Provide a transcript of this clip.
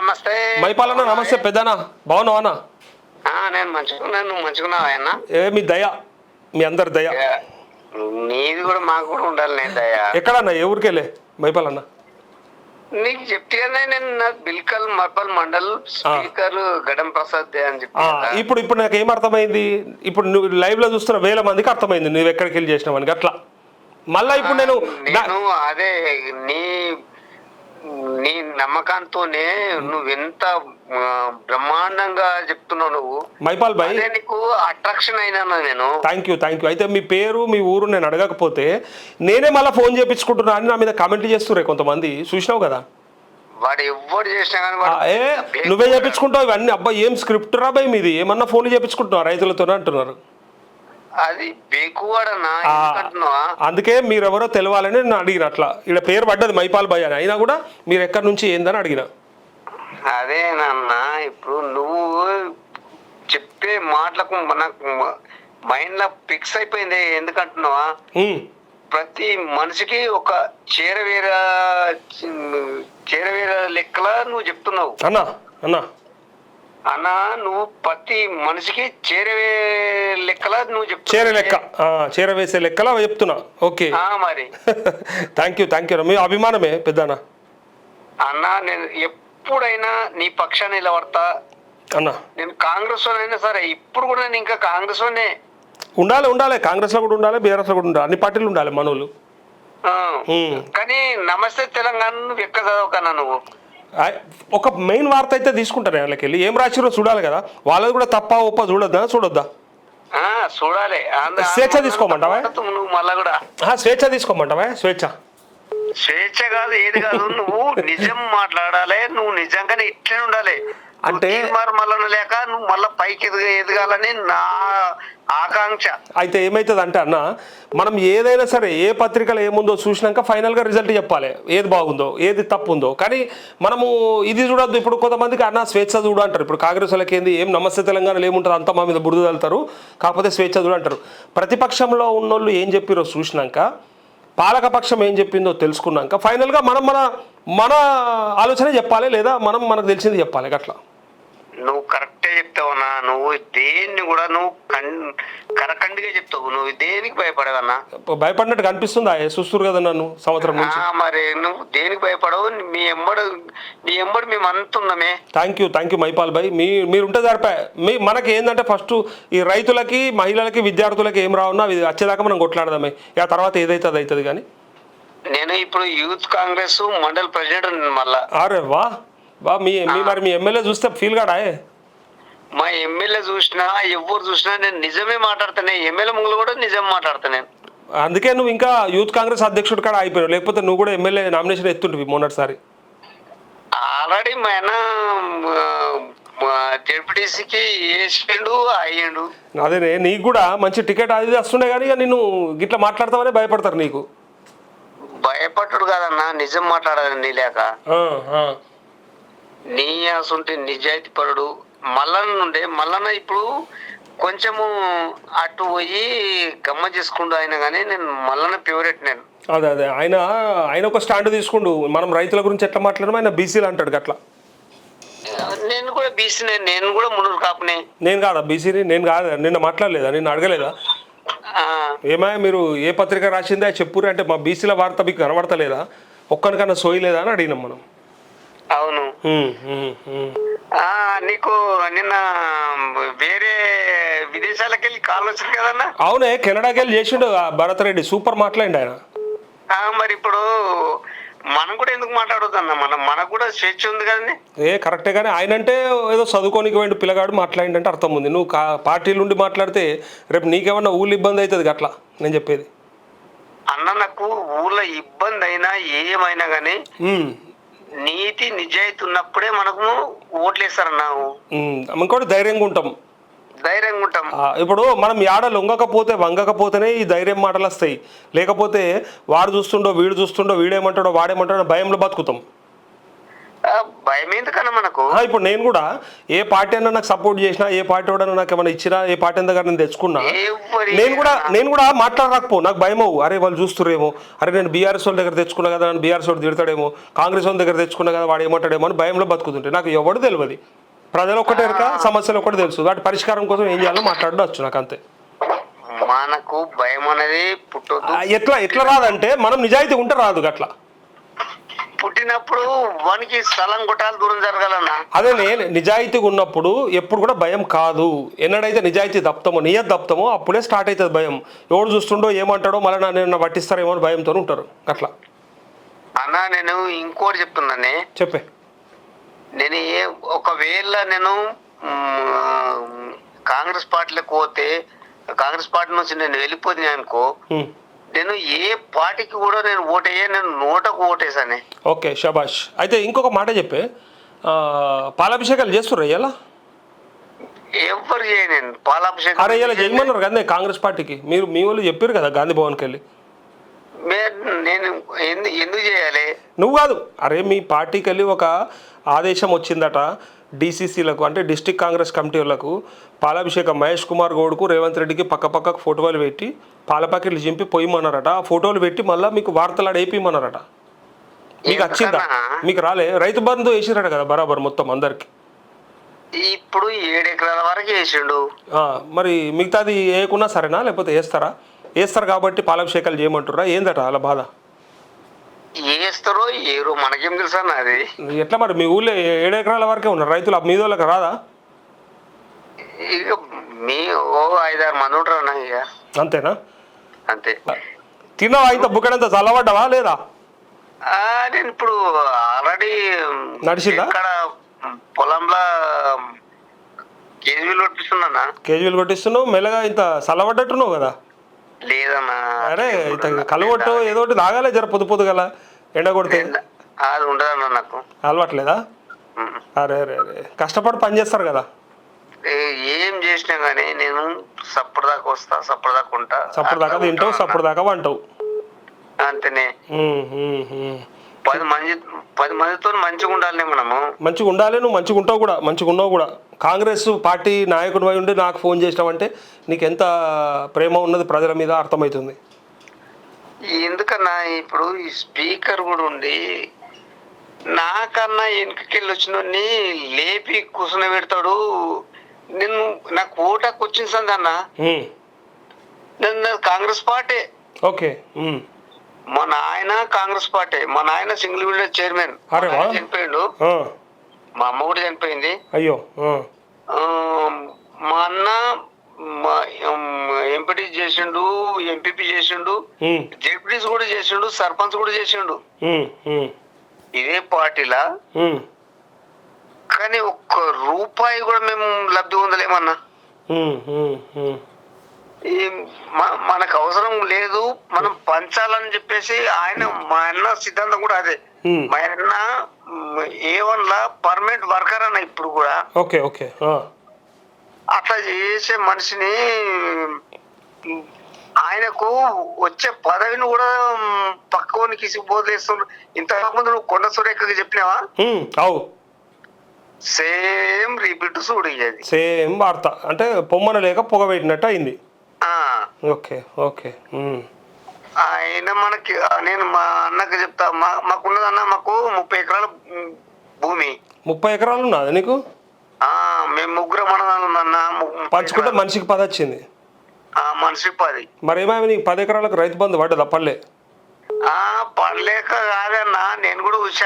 నమస్తే. మైపాలన్న నమస్తే పెద్దనా, బాగున్నావా అన్న? నేను మంచిగున్నాను, నువ్వు మంచిగున్నావా అన్న? మీ దయ, మీ అందరి దయ. నీది కూడా మాకు కూడా ఉండాలి. నేను దయ ఎక్కడన్నా, ఏ ఊరికెళ్ళే మైపాలన్న? నీకు చెప్తేనే నేను బిల్కల్ మర్పల్ మండల్ స్పీకర్ గడం ప్రసాద్ అని చెప్పి. ఇప్పుడు నాకు ఏం అర్థమైంది, ఇప్పుడు నువ్వు లైవ్ లో చూస్తున్న వేల మందికి అర్థమైంది నువ్వు ఎక్కడికి వెళ్ళి చేసినావని. అట్లా మళ్ళా ఇప్పుడు నేను అదే నీ నమ్మకంతోనే నువ్వెంత బ్రహ్మాండంగా చెప్తున్నావు. నువ్వు మైపాల్ భాయ్, నీకు అట్రాక్షన్ అయినా నేను. Thank you. అయితే మీ పేరు మీ ఊరు నేను అడగకపోతే నేనే మళ్ళీ ఫోన్ చేయించుకుంటున్నా అని నా మీద కామెంట్లు చేస్తుర్రే కొంతమంది, చూసినావు కదా? వాడు ఎవరు చేసినా కానీ నువ్వే చేయించుకుంటావు ఇవన్నీ. అబ్బాయి ఏం స్క్రిప్ట్ రా బాయ్ మీది, ఏమన్నా ఫోన్లు చేయించుకుంటున్నావు రైతులతోనే అంటున్నారు. అది బేకువాడన్నా. అందుకే మీరెవరో తెలవాలని నేను అడిగిన. అట్లా ఇక్కడ పేరు పడ్డది మైపాల్ భాయ్ అని, అయినా కూడా మీరు ఎక్కడి నుంచి ఏందని అడిగిన. అదేనన్నా, ఇప్పుడు నువ్వు చెప్పే మాటలకు మనకు మైండ్ లో ఫిక్స్ అయిపోయింది. ఎందుకంటున్నావా, ప్రతి మనిషికి ఒక చేరవేర లెక్కలా నువ్వు చెప్తున్నావు అన్నా. అన్నా నువ్వు ప్రతి మనిషికి చేరవే లెక్కలా నువ్వు చెప్తున్నావు. చేరవేసే లెక్కలా చెప్తున్నా. ఓకే మరి థ్యాంక్ యూ. మీ అభిమానమే పెద్దనా. అన్నా నేను ఎప్పుడైనా నీ పక్షాన్ని నిలబడతా అన్నా. నేను కాంగ్రెస్ అయినా సరే, ఇప్పుడు కూడా నేను ఇంకా కాంగ్రెస్ లోనే ఉండాలి. కాంగ్రెస్ లో కూడా ఉండాలి, బీఆర్ఎస్ లో కూడా ఉండాలి, అన్ని పార్టీలు ఉండాలి మనోళ్ళు. కానీ నమస్తే తెలంగాణ నువ్వు ఎక్కడ చదవకన్నా. నువ్వు ఒక మెయిన్ వార్త అయితే తీసుకుంటారు వాళ్ళకి వెళ్ళి, ఏం రాసిరో చూడాలి కదా. వాళ్ళది కూడా తప్ప ఒప్ప చూడొద్దా? చూడాలి. స్వేచ్ఛ తీసుకోమంటావా? నువ్వు మళ్ళా కూడా స్వేచ్ఛ తీసుకోమంటావా? స్వేచ్ఛ కాదు, ఏది కాదు. నువ్వు నిజం మాట్లాడాలి, నువ్వు నిజంగానే ఇట్లనే ఉండాలి. అంటే మళ్ళీ లేక నువ్వు మళ్ళీ పైకి ఎదగాలని నా ఆకాంక్ష. అయితే ఏమైతుంది అంటే అన్న, మనం ఏదైనా సరే ఏ పత్రికలో ఏముందో చూసినాక ఫైనల్గా రిజల్ట్ చెప్పాలి, ఏది బాగుందో ఏది తప్పు ఉందో. కానీ మనము ఇది చూడొద్దు. ఇప్పుడు కొంతమందికి అన్న స్వేచ్ఛ చూడు అంటారు. ఇప్పుడు కాంగ్రెస్ వాళ్ళకి ఏంది, ఏం నమస్తే తెలంగాణలో ఏముంటుంది, అంతా మా మీద బురద వెళ్తారు, కాకపోతే స్వేచ్ఛ చూడు అంటారు. ప్రతిపక్షంలో ఉన్నోళ్ళు ఏం చెప్పిరో చూసినాక, పాలకపక్షం ఏం చెప్పిందో తెలుసుకున్నాక ఫైనల్గా మనం మన ఆలోచన చెప్పాలి, లేదా మనకు తెలిసింది చెప్పాలి. అట్లా నువ్వు కరెక్టే చెప్తావన్నా. నువ్వు దేన్ని కూడా నువ్వు కరకండిగా చెప్తావు. నువ్వు దేనికి భయపడవన్నా? భయపడినట్టు కనిపిస్తుందా? చూస్తురు కదా నన్ను సంవత్సరం నుంచి. మరి నువ్వు దేనికి భయపడవు? నీ ఎంబడి మేము అంతున్నామే. థ్యాంక్ యూ మైపాల్ భాయ్. మీరుంటే సరిపోయి. మనకి ఏంటంటే ఫస్ట్ ఈ రైతులకి, మహిళలకి, విద్యార్థులకి ఏం రావున్నా అవి వచ్చేదాకా మనం కొట్లాడదామే. ఆ తర్వాత ఏదైతే అది అవుతుంది. కానీ నేను ఇప్పుడు యూత్ కాంగ్రెస్ మండల్ ప్రెసిడెంట్ మళ్ళా. అరే మరి మీ ఎమ్మెల్యే చూస్తే ఫీల్ కాడా? మా ఎమ్మెల్యే చూసినా, ఎవరు చూసినా నేను నిజమే మాట్లాడతానే. ఎమ్మెల్యే ముందు కూడా నిజం మాట్లాడతాను. అందుకే నువ్వు ఇంకా యూత్ కాంగ్రెస్ అధ్యక్షుడు కాడ అయిపోయావు, లేకపోతే నువ్వు కూడా ఎమ్మెల్యే నామినేషన్ ఎత్తుంటివి మొన్నటిసారి. ఆల్రెడీ మా ఆయన జెడ్పీటీసీకి వేసిండు, అయ్యిండు. అదే నీకు కూడా మంచి టికెట్ అది వస్తుండే, కానీ నిన్ను గిట్లా మాట్లాడతామని భయపడతారు. నీకు భయపడ్డాడు కాదన్నా, నిజం మాట్లాడాలని నీ లేక. నీ అసంటే నిజాయితీ పరుడు మల్లన్న ఇప్పుడు కొంచెము అటు పోయి గమ్మ చేసుకుంటూ ఆయన. కానీ నేను మల్లన్న ఫేవరెట్. నేను అదే ఆయన ఒక స్టాండ్ తీసుకుండు. మనం రైతుల గురించి ఎట్లా మాట్లాడము, ఆయన బీసీలు అంటాడు అట్లా. నేను కూడా బీసీ, నేను కూడా మునురు కాపునే. నేను కాదా బీసీని? నేను కాదా? నిన్న మాట్లాడలేదా? నిన్ను అడగలేదా ఏమాయా మీరు ఏ పత్రిక రాసిందా చెప్పురు అంటే, మా బీసీల వార్త మీకు కనబడతలేదా, ఒక్కనికన్నా సోయలేదా అని అడిగినాం మనం. అవును. నీకు నిన్న వేరే విదేశాలకు వెళ్ళి కాల్ వచ్చింది కదన్నా? అవునే, కెనడాకి వెళ్ళి చేసిండు భరత్ రెడ్డి, సూపర్ మాట్లాడి ఆయన. మరి ఇప్పుడు మనం కూడా ఎందుకు మాట్లాడొద్దన్న? మనకు కూడా స్వేచ్ఛ ఉంది కదండి. కరెక్టే, కానీ ఆయన అంటే ఏదో చదువుకోనికి పోయిన పిల్లగాడు మాట్లాడిందంటే అర్థం ఉంది. నువ్వు పార్టీల నుండి మాట్లాడితే రేపు నీకేమన్నా ఊళ్ళో ఇబ్బంది అవుతుంది. అట్లా నేను చెప్పేది అన్న. నాకు ఊళ్ళో ఇబ్బంది అయినా ఏమైనా కానీ నీతి నిజాయితీ ఉన్నప్పుడే మనకు ఓట్లేస్తారన్నా. ఇంకోటి ధైర్యంగా ఉంటాం. ఇప్పుడు మనం యాడ లొంగకపోతే వంగకపోతేనే ఈ ధైర్యం మాటలు వస్తాయి. లేకపోతే వాడు చూస్తుండో వీడు చూస్తుండో వీడేమంటాడో వాడేమంటాడో భయంలో బతుకుతాం. భయం ఎందుకన్నా మనకు? ఇప్పుడు నేను కూడా ఏ పార్టీ అయినా నాకు సపోర్ట్ చేసినా, ఏ పార్టీ వాడన్నా నాకు ఏమైనా ఇచ్చినా, ఏ పార్టీ దగ్గర నేను తెచ్చుకున్నా, నేను కూడా మాట్లాడరాకపో, నాకు భయం అవ్వు. అరే వాళ్ళు చూస్తురేమో, అరే నేను బీఆర్ఎస్ వాళ్ళ దగ్గర తెచ్చుకున్నా కదా, నన్ను బీఆర్ఎస్ వాడు తిడతాడేమో, కాంగ్రెస్ వాళ్ళ దగ్గర తెచ్చుకున్నా కదా వాడు ఏమంటాడేమో అని భయంలో బతుకుతుంటే నాకు ఎవడు తెలియదు. ప్రజలు ఒక్కటే ఎరక, సమస్యలు ఒక్కటి తెలుసు, వాటి పరిష్కారం కోసం ఏం చేయాలో మాట్లాడవచ్చు నాకు అంతే. మనకు భయం అనేది పుట్టొద్దు. ఎట్లా రాదంటే మనం నిజాయితీ ఉంటే రాదు. అట్లా పుట్టినప్పుడు వానికి స్థలం కొట్టాలి, దూరం జరగాలన్నా. అదే నేను నిజాయితీగా ఉన్నప్పుడు ఎప్పుడు కూడా భయం కాదు. ఎన్నడైతే నిజాయితీ దప్తామో, నియత్ దప్తామో అప్పుడే స్టార్ట్ అవుతుంది భయం. ఎవడు చూస్తుండో ఏమంటాడో మళ్ళీ నన్ను పట్టిస్తారేమో అని భయంతో ఉంటారు. అట్లా అన్నా నేను ఇంకోటి చెప్తున్నానే, చెప్పే. నేను ఒకవేళ నేను కాంగ్రెస్ పార్టీలోకి పోతే, కాంగ్రెస్ పార్టీ నుంచి నేను వెళ్ళిపోతున్నా అనుకో, నేను ఏ పార్టీకి కూడా నేను ఓటేయ, నేను నోటకు ఓటేసానే. ఓకే, షబాష్. అయితే ఇంకొక మాట చెప్పే, పాలాభిషేకాలు చేస్తుర్రా ఇలా? ఎవరు చేయను పాలాభిషేకం. అరే ఇలా చేయమన్నారు కదా కాంగ్రెస్ పార్టీకి, మీరు మీ వాళ్ళు చెప్పారు కదా గాంధీ భవన్కి వెళ్ళి. నేను ఎందుకు చేయాలి? నువ్వు కాదు, అరే మీ పార్టీకి వెళ్ళి ఒక ఆదేశం వచ్చిందట డీసీసీలకు, అంటే డిస్ట్రిక్ట్ కాంగ్రెస్ కమిటీ వాళ్ళకు, పాలాభిషేకం మహేష్ కుమార్ గౌడ్కు రేవంత్ రెడ్డికి పక్కకు ఫోటోలు పెట్టి పాల ప్యాకెట్లు చింపి పోయమన్నారట. ఆ ఫోటోలు పెట్టి మళ్ళీ మీకు వార్తలు వేపిమన్నారట. మీకు వచ్చిందా? మీకు రాలే? రైతు బంధు వేసిరట కదా బరాబర్ మొత్తం అందరికి. ఇప్పుడు 7 ఎకరాల వరకు వేసిండు. మరి మిగతాది వేయకున్నా సరేనా, లేకపోతే వేస్తారు కాబట్టి పాలాభిషేకాలు చేయమంటారా? ఏందట అలా బాధ? వేస్తారో ఏరో మనకేం తెలుసా అది. ఎట్లా మరి మీ ఊళ్ళో 7 ఎకరాల వరకే ఉన్నారు రైతులు, మీ వాళ్ళకి రాదా? ఇక మీ 5-6 మంది ఉంటారు అన్న. ఇక అంతేనా? అంతే. తిన్నావా? ఇంత బుక్కడంతా చల్లబడ్డావా లేదా? నేను ఇప్పుడు ఆల్రెడీ నడిచిందా? ఇక్కడ పొలంలో కేజీలు కొట్టిస్తున్నా. కేజీలు కొట్టిస్తున్నావు, మెల్లగా ఇంత చల్లబడ్డట్టున్నావు కదా? లేదన్నా. అరే ఇంత కలవట్టు ఏదో ఒకటి తాగాలే జర పొద్దుగల, ఎండ కొడితే. అది ఉండదన్నా నాకు అలవాట్లేదా? అరే అరే అరే కష్టపడి పని చేస్తారు కదా. ఏం చేసినా గానీ నేను సప్పటిదాకా వస్తా, సప్పటిదాకా ఉంటా, సప్పటిదాకా తింటావు, సప్పటిదాకా వంటావు. అంతేనే. 10 మందితో మంచిగా ఉండాలి మనము. మంచిగా ఉండాలి, నువ్వు మంచిగా ఉంటావు కూడా, మంచిగా ఉన్నావు కూడా. కాంగ్రెస్ పార్టీ నాయకుడు అయి ఉండి నాకు ఫోన్ చేసినావంటే నీకు ఎంత ప్రేమ ఉన్నది ప్రజల మీద అర్థమవుతుంది. ఎందుకన్నా ఇప్పుడు ఈ స్పీకర్ కూడా ఉండి నాకన్నా వెనుకకెళ్ళి వచ్చినోడిని లేపి కూర్చుని పెడతాడు. నేను నాకు ఓటాకు వచ్చింది సంది అన్న, నేను కాంగ్రెస్ పార్టీ. ఓకే. మా నాయన కాంగ్రెస్ పార్టీ, మా నాయన సింగిల్ విండో చైర్మన్ చనిపోయిండు, మా అమ్మ కూడా చనిపోయింది. అయ్యో. మా అన్న ఎంపీటీ చేసిండు, ఎంపీపీ చేసిండు, జెడ్పీటీస్ కూడా చేసిండు, సర్పంచ్ కూడా చేసిండు ఇదే పార్టీలా. కానీ ఒక్క రూపాయి కూడా మేము లబ్ధి పొందలేమన్నా. మనకు అవసరం లేదు, మనం పంచాలని చెప్పేసి ఆయన, మా అన్న సిద్ధాంతం కూడా అదే. మా అన్న A1 లా పర్మనెంట్ వర్కర్ అన్న ఇప్పుడు కూడా. Okay okay. అట్లా చేసే మనిషిని ఆయనకు వచ్చే పదవిని కూడా పక్కనికి ఇసిపోలేస్తున్నారు. ఇంతకుముందు నువ్వు కొండ సురేఖకి చెప్పినావా? సేమ్ రిపీట్ చూడు, సేమ్ వార్త. అంటే పొమ్మన లేక పొగ పెట్టినట్టు అయింది. Okay okay. ఆయన మనకి, నేను మా అన్నకి చెప్తా, మాకున్నదన్న మాకు 30 ఎకరాల భూమి. 30 ఎకరాలు ఉన్నది నీకు? మేము 3 మనదన్న పంచుకుంటే మనిషికి 10 వచ్చింది. మనిషికి 10. మరి ఏమైనా నీకు 10 ఎకరాలకు రైతు బంధు పడ్డదా? పడలే. పడలేక కాదన్నా, నేను కూడా హుషారు